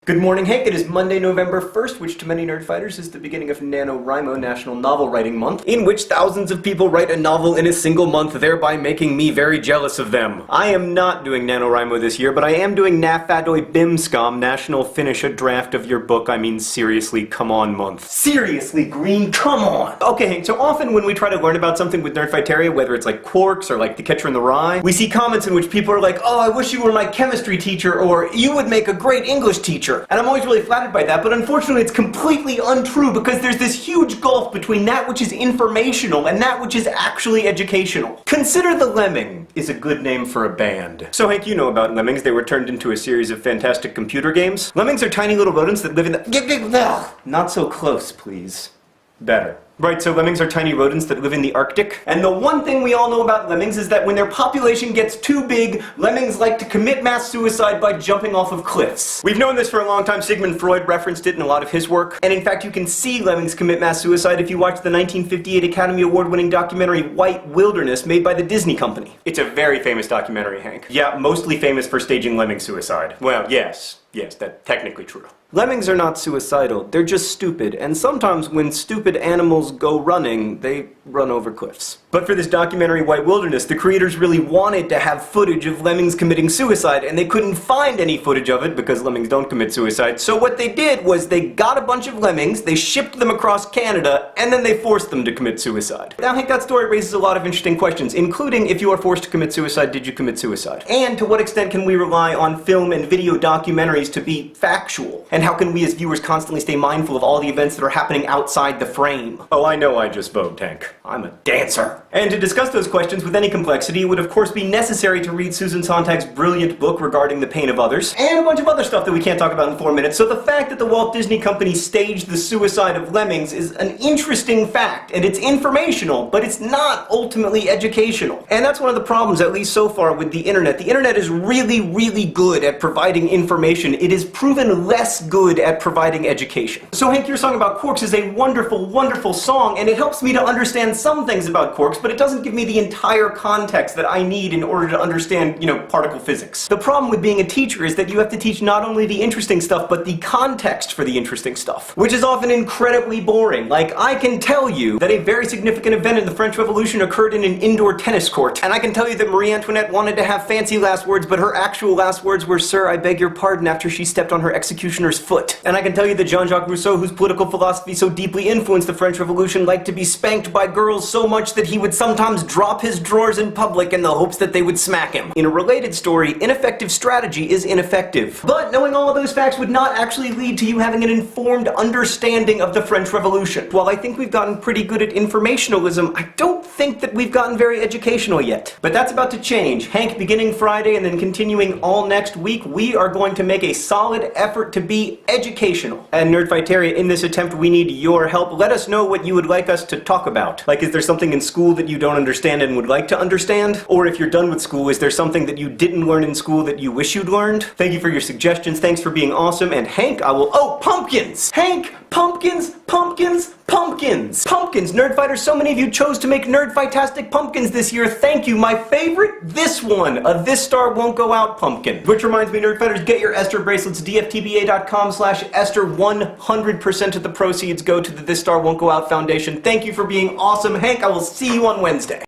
Good morning, Hank. It is Monday, November 1st, which to many nerdfighters is the beginning of NaNoWriMo, National Novel Writing Month, in which thousands of people write a novel in a single month, thereby making me very jealous of them. I am not doing NaNoWriMo this year, but I am doing NaFaDoy BIMSCOM, National Finish a Draft of Your Book, I mean seriously, come on month. Seriously, Green, come on! Okay, Hank, so often when we try to learn about something with Nerdfighteria, whether it's like quarks or like The Catcher in the Rye, we see comments in which people are like, oh, I wish you were my chemistry teacher, or you would make a great English teacher. And I'm always really flattered by that, but unfortunately it's completely untrue because there's this huge gulf between that which is informational and that which is actually educational. Consider the Lemming is a good name for a band. So Hank, you know about lemmings. They were turned into a series of fantastic computer games. Lemmings are tiny little rodents that live in the... Not so close, please. Better. Right, so lemmings are tiny rodents that live in the Arctic. And the one thing we all know about lemmings is that when their population gets too big, lemmings like to commit mass suicide by jumping off of cliffs. We've known this for a long time. Sigmund Freud referenced it in a lot of his work. And in fact, you can see lemmings commit mass suicide if you watch the 1958 Academy Award-winning documentary White Wilderness made by the Disney Company. It's a very famous documentary, Hank. Yeah, mostly famous for staging lemming suicide. Well, yes. Yes, that's technically true. Lemmings are not suicidal, they're just stupid, and sometimes when stupid animals go running, they run over cliffs. But for this documentary White Wilderness, the creators really wanted to have footage of lemmings committing suicide, and they couldn't find any footage of it because lemmings don't commit suicide. So what they did was they got a bunch of lemmings, they shipped them across Canada, and then they forced them to commit suicide. Now, I think that story raises a lot of interesting questions, including if you are forced to commit suicide, did you commit suicide? And to what extent can we rely on film and video documentaries to be factual? And how can we as viewers constantly stay mindful of all the events that are happening outside the frame? Oh, I know I just vogued, Hank. I'm a dancer. And to discuss those questions with any complexity, it would of course be necessary to read Susan Sontag's brilliant book regarding the pain of others, and a bunch of other stuff that we can't talk about in 4 minutes. So the fact that the Walt Disney Company staged the suicide of lemmings is an interesting fact, and it's informational, but it's not ultimately educational. And that's one of the problems, at least so far, with the internet. The internet is really, really good at providing information. It is proven less good at providing education. So Hank, your song about quarks is a wonderful, wonderful song, and it helps me to understand some things about quarks, but it doesn't give me the entire context that I need in order to understand, particle physics. The problem with being a teacher is that you have to teach not only the interesting stuff, but the context for the interesting stuff, which is often incredibly boring. Like, I can tell you that a very significant event in the French Revolution occurred in an indoor tennis court, and I can tell you that Marie Antoinette wanted to have fancy last words, but her actual last words were, "Sir, I beg your pardon," after she stepped on her executioner's foot. And I can tell you that Jean-Jacques Rousseau, whose political philosophy so deeply influenced the French Revolution, liked to be spanked by girls so much that he would sometimes drop his drawers in public in the hopes that they would smack him. In a related story, ineffective strategy is ineffective. But knowing all of those facts would not actually lead to you having an informed understanding of the French Revolution. While I think we've gotten pretty good at informationalism, I don't think that we've gotten very educational yet. But that's about to change. Hank, beginning Friday and then continuing all next week, we are going to make a solid effort to be educational. And Nerdfighteria, in this attempt, we need your help. Let us know what you would like us to talk about. Like, is there something in school that you don't understand and would like to understand? Or if you're done with school, is there something that you didn't learn in school that you wish you'd learned? Thank you for your suggestions. Thanks for being awesome. And Hank, oh, pumpkins! Hank, pumpkins, pumpkins, pumpkins! Pumpkins, Nerdfighters, so many of you chose to make Nerdfightastic pumpkins this year. Thank you. My favorite, this one, a This Star Won't Go Out pumpkin. Which reminds me, Nerdfighters, get your Esther bracelets, dftba.com/Esther. 100% of the proceeds go to the This Star Won't Go Out Foundation. Thank you for being awesome. Hank, I will see you on Wednesday.